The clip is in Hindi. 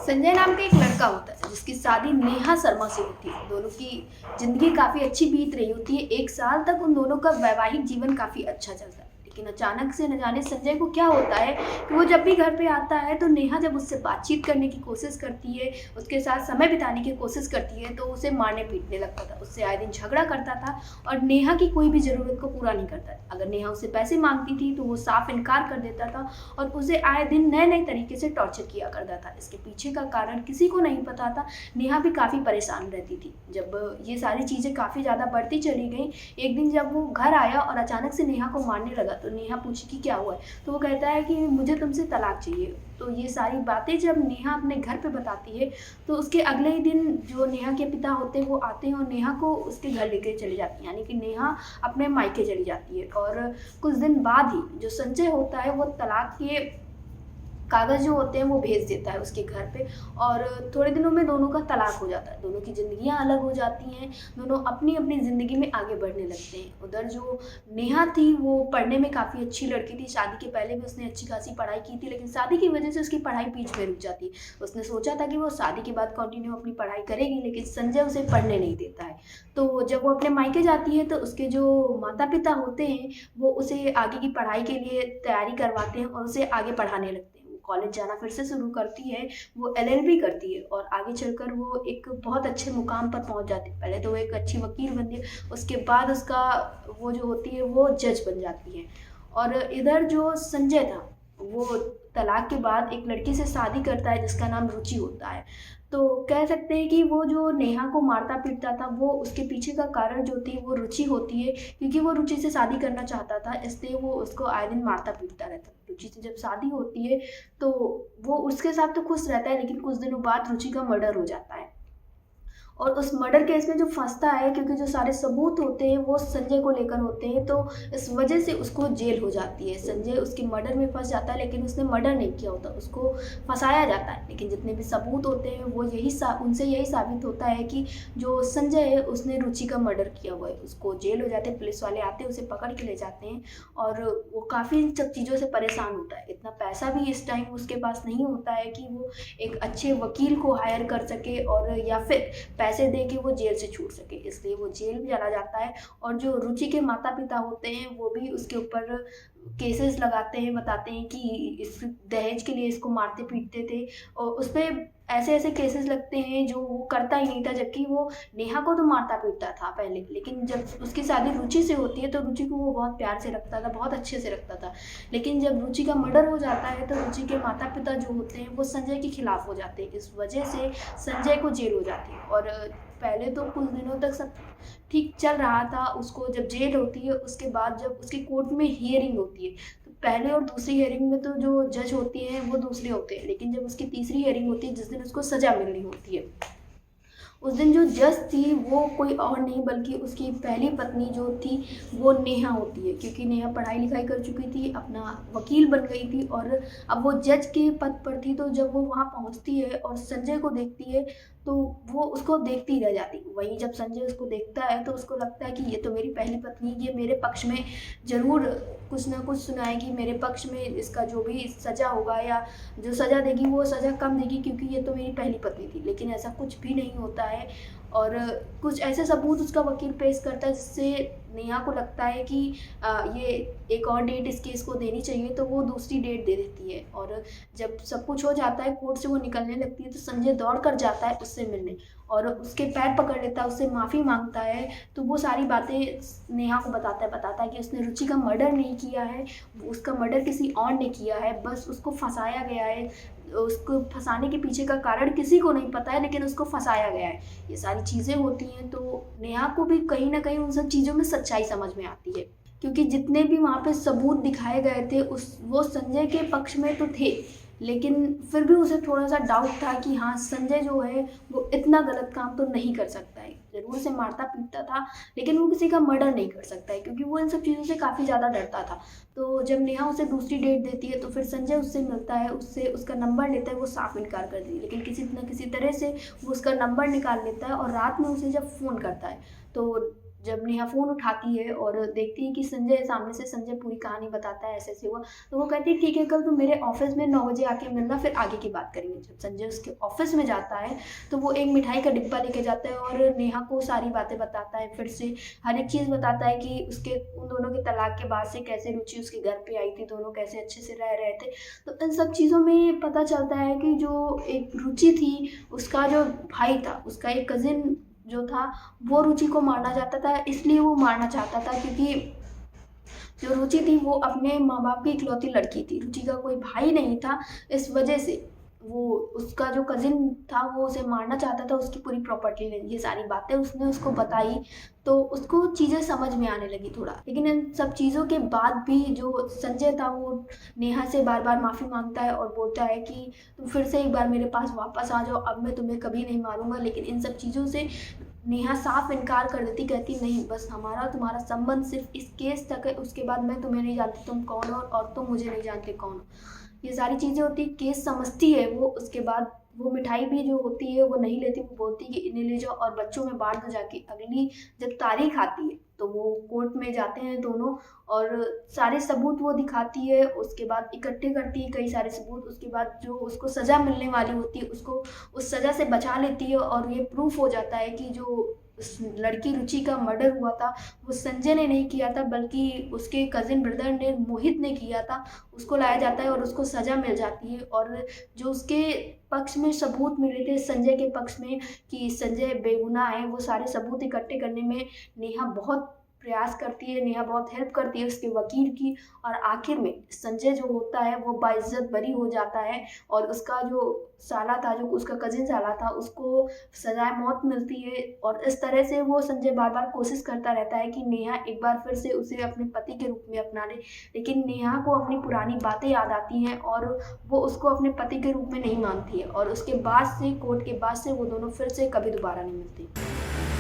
संजय नाम का एक लड़का होता है जिसकी शादी नेहा शर्मा से होती है। दोनों की जिंदगी काफी अच्छी बीत रही होती है। 1 साल तक उन दोनों का वैवाहिक जीवन काफी अच्छा चलता है, लेकिन अचानक से न जाने संजय को क्या होता है कि वो जब भी घर पे आता है तो नेहा जब उससे बातचीत करने की कोशिश करती है, उसके साथ समय बिताने की कोशिश करती है, तो उसे मारने पीटने लगता था, उससे आए दिन झगड़ा करता था और नेहा की कोई भी ज़रूरत को पूरा नहीं करता था। अगर नेहा उससे पैसे मांगती थी तो वो साफ इनकार कर देता था और उसे आए दिन नए नए तरीके से टॉर्चर किया करता था। इसके पीछे का कारण किसी को नहीं पता था। नेहा भी काफ़ी परेशान रहती थी। जब ये सारी चीज़ें काफ़ी ज़्यादा बढ़ती चली गई, एक दिन जब वो घर आया और अचानक से नेहा को मारने लगा तो नेहा पूछी कि क्या हुआ है, तो वो कहता है कि मुझे तुमसे तलाक चाहिए। तो ये सारी बातें जब नेहा अपने घर पे बताती है तो उसके अगले ही दिन जो नेहा के पिता होते हैं वो आते हैं और नेहा को उसके घर लेके चले जाती हैं, यानी कि नेहा अपने मायके चली जाती है। और कुछ दिन बाद ही जो संजय होता है वो तलाक के कागज़ जो होते हैं वो भेज देता है उसके घर पे और थोड़े दिनों में दोनों का तलाक हो जाता है। दोनों की ज़िंदगियाँ अलग हो जाती हैं, दोनों अपनी अपनी ज़िंदगी में आगे बढ़ने लगते हैं। उधर जो नेहा थी वो पढ़ने में काफ़ी अच्छी लड़की थी। शादी के पहले भी उसने अच्छी खासी पढ़ाई की थी, लेकिन शादी की वजह से उसकी पढ़ाई बीच में रुक जाती है। उसने सोचा था कि वो शादी के बाद कंटिन्यू अपनी पढ़ाई करेगी, लेकिन संजय उसे पढ़ने नहीं देता है। तो जब वो अपने मायके जाती है तो उसके जो माता पिता होते हैं वो उसे आगे की पढ़ाई के लिए तैयारी करवाते हैं और उसे आगे पढ़ाने लगते हैं। कॉलेज जाना फिर से शुरू करती है, वो एलएलबी करती है और आगे चलकर वो एक बहुत अच्छे मुकाम पर पहुंच जाती है। पहले तो वो एक अच्छी वकील बनती है, उसके बाद उसका वो जो होती है वो जज बन जाती है। और इधर जो संजय था वो तलाक के बाद एक लड़की से शादी करता है जिसका नाम रुचि होता है। तो कह सकते हैं कि वो जो नेहा को मारता पीटता था वो उसके पीछे का कारण जो थी वो रुचि होती है, क्योंकि वो रुचि से शादी करना चाहता था, इसलिए वो उसको आए दिन मारता पीटता रहता। रुचि से जब शादी होती है तो वो उसके साथ तो खुश रहता है, लेकिन कुछ दिनों बाद रुचि का मर्डर हो जाता है और उस मर्डर केस में जो फंसता है, क्योंकि जो सारे सबूत होते हैं वो संजय को लेकर होते हैं, तो इस वजह से उसको जेल हो जाती है। संजय उसके मर्डर में फंस जाता है, लेकिन उसने मर्डर नहीं किया होता, उसको फंसाया जाता है। लेकिन जितने भी सबूत होते हैं वो उनसे यही साबित होता है कि जो संजय है उसने रुचि का मर्डर किया हुआ है। उसको जेल हो जाते हैं, पुलिस वाले आते हैं, उसे पकड़ के ले जाते हैं और वो काफ़ी इन सब चीज़ों से परेशान होता है। इतना पैसा भी इस टाइम उसके पास नहीं होता है कि वो एक अच्छे वकील को हायर कर सके और या फिर पैसे दे के वो जेल से छूट सके, इसलिए वो जेल भी चला जाता है। और जो रुचि के माता पिता होते हैं वो भी उसके ऊपर केसेस लगाते हैं, बताते हैं कि इस दहेज के लिए इसको मारते पीटते थे और उस पर ऐसे ऐसे केसेस लगते हैं जो वो करता ही नहीं था, जबकि वो नेहा को तो मारता पीटता था पहले। लेकिन जब उसकी शादी रुचि से होती है तो रुचि को वो बहुत प्यार से रखता था, बहुत अच्छे से रखता था। लेकिन जब रुचि का मर्डर हो जाता है तो रुचि के माता पिता जो होते हैं वो संजय के खिलाफ हो जाते हैं। इस वजह से संजय को जेल हो जाती है और पहले तो कुछ दिनों तक सब ठीक चल रहा था। उसको जब जेल होती है उसके बाद जब उसकी कोर्ट में हियरिंग होती है तो पहले और दूसरी हियरिंग में तो जो जज होती हैं वो दूसरे होते हैं, लेकिन जब उसकी तीसरी हियरिंग होती है जिस दिन उसको सज़ा मिलनी होती है, उस दिन जो जज थी वो कोई और नहीं बल्कि उसकी पहली पत्नी जो थी वो नेहा होती है। क्योंकि नेहा पढ़ाई लिखाई कर चुकी थी, अपना वकील बन गई थी और अब वो जज के पद पर थी। तो जब वो वहाँ पहुँचती है और संजय को देखती है तो वो उसको देखती रह जाती। वहीं जब संजय उसको देखता है तो उसको लगता है कि ये तो मेरी पहली पत्नी, ये मेरे पक्ष में ज़रूर कुछ ना कुछ सुनाएगी, मेरे पक्ष में इसका जो भी सज़ा होगा या जो सज़ा देगी वो सज़ा कम देगी, क्योंकि ये तो मेरी पहली पत्नी थी। लेकिन ऐसा कुछ भी नहीं होता है और कुछ ऐसे सबूत उसका वकील पेश करता है जिससे नेहा को लगता है कि ये एक और डेट इस केस को देनी चाहिए, तो वो दूसरी डेट दे देती है। और जब सब कुछ हो जाता है, कोर्ट से वो निकलने लगती है तो संजय दौड़ कर जाता है उससे मिलने और उसके पैर पकड़ लेता है, उससे माफ़ी मांगता है। तो वो सारी बातें नेहा को बताता है कि उसने रुचि का मर्डर नहीं किया है, उसका मर्डर किसी और ने किया है, बस उसको फंसाया गया है। उसको फंसाने के पीछे का कारण किसी को नहीं पता है, लेकिन उसको फंसाया गया है। ये सारी चीज़ें होती हैं तो नेहा को भी कहीं ना कहीं उन सब चीज़ों में सच्चाई समझ में आती है, क्योंकि जितने भी वहाँ पे सबूत दिखाए गए थे वो संजय के पक्ष में तो थे, लेकिन फिर भी उसे थोड़ा सा डाउट था कि हाँ संजय जो है वो इतना गलत काम तो नहीं कर सकता है। ज़रूर उसे मारता पीटता था लेकिन वो किसी का मर्डर नहीं कर सकता है, क्योंकि वो इन सब चीज़ों से काफ़ी ज़्यादा डरता था। तो जब नेहा उसे दूसरी डेट देती है तो फिर संजय उससे मिलता है, उससे उसका नंबर लेता है, वो साफ इनकार कर देती है, लेकिन किसी न किसी तरह से वो उसका नंबर निकाल लेता है और रात में उसे जब फ़ोन करता है तो जब नेहा फ़ोन उठाती है और देखती है कि संजय सामने से संजय पूरी कहानी बताता है ऐसे-ऐसे हुआ, तो वो कहती है ठीक है कल तुम मेरे ऑफ़िस में 9 बजे आके मिलना फिर आगे की बात करेंगे। जब संजय उसके ऑफ़िस में जाता है तो वो एक मिठाई का डिब्बा लेके जाता है और नेहा को सारी बातें बताता है, फिर से हर एक चीज़ बताता है कि उसके उन दोनों के तलाक के बाद से कैसे रुचि उसके घर पे आई थी, दोनों कैसे अच्छे से रह रहे थे। तो इन सब चीज़ों में पता चलता है कि जो एक रुचि थी, उसका जो भाई था, उसका एक कज़िन जो था, वो रुचि को मारना चाहता था, इसलिए वो मारना चाहता था क्योंकि जो रुचि थी वो अपने माँ-बाप की इकलौती लड़की थी। रुचि का कोई भाई नहीं था, इस वजह से वो उसका जो कज़िन था वो उसे मारना चाहता था, उसकी पूरी प्रॉपर्टी लेनी। ये सारी बातें उसने उसको बताई, तो उसको चीज़ें समझ में आने लगी थोड़ा। लेकिन इन सब चीज़ों के बाद भी जो संजय था वो नेहा से बार-बार माफ़ी माँगता है और बोलता है कि तुम फिर से एक बार मेरे पास वापस आ जाओ, अब मैं तुम्हें कभी नहीं मारूँगा। लेकिन इन सब चीज़ों से नेहा साफ इनकार कर देती, कहती नहीं बस हमारा तुम्हारा संबंध सिर्फ इस केस तक है, उसके बाद मैं तुम्हें नहीं जानती तुम कौन हो और तुम मुझे नहीं जानते कौन हो। ये सारी चीज़ें होती हैं, केस समझती है वो, उसके बाद वो मिठाई भी जो होती है वो नहीं लेती, वो बोलती है कि इन्हें ले जाओ और बच्चों में बाँट दो जाके। अगली जब तारीख आती है तो वो कोर्ट में जाते हैं दोनों और सारे सबूत वो दिखाती है, उसके बाद इकट्ठे करती है कई सारे सबूत, उसके बाद जो उसको सज़ा मिलने वाली होती है उसको उस सज़ा से बचा लेती है और ये प्रूफ हो जाता है कि जो उस लड़की रुचि का मर्डर हुआ था वो संजय ने नहीं किया था बल्कि उसके कज़िन ब्रदर ने मोहित ने किया था। उसको लाया जाता है और उसको सज़ा मिल जाती है और जो उसके पक्ष में सबूत मिले थे संजय के पक्ष में कि संजय बेगुनाह है, वो सारे सबूत इकट्ठे करने में नेहा बहुत प्रयास करती है, नेहा बहुत हेल्प करती है उसके वकील की और आखिर में संजय जो होता है वो बाइज़्ज़त बरी हो जाता है और उसका जो साला था, जो उसका कज़िन साला था, उसको सज़ाए मौत मिलती है और इस तरह से वो संजय बार-बार कोशिश करता रहता है कि नेहा एक बार फिर से उसे अपने पति के रूप में अपना ले। लेकिन नेहा को अपनी पुरानी बातें याद आती हैं और वो उसको अपने पति के रूप में नहीं मानती है और उसके बाद से कोर्ट के बाद से वो दोनों फिर से कभी दोबारा नहीं मिलते।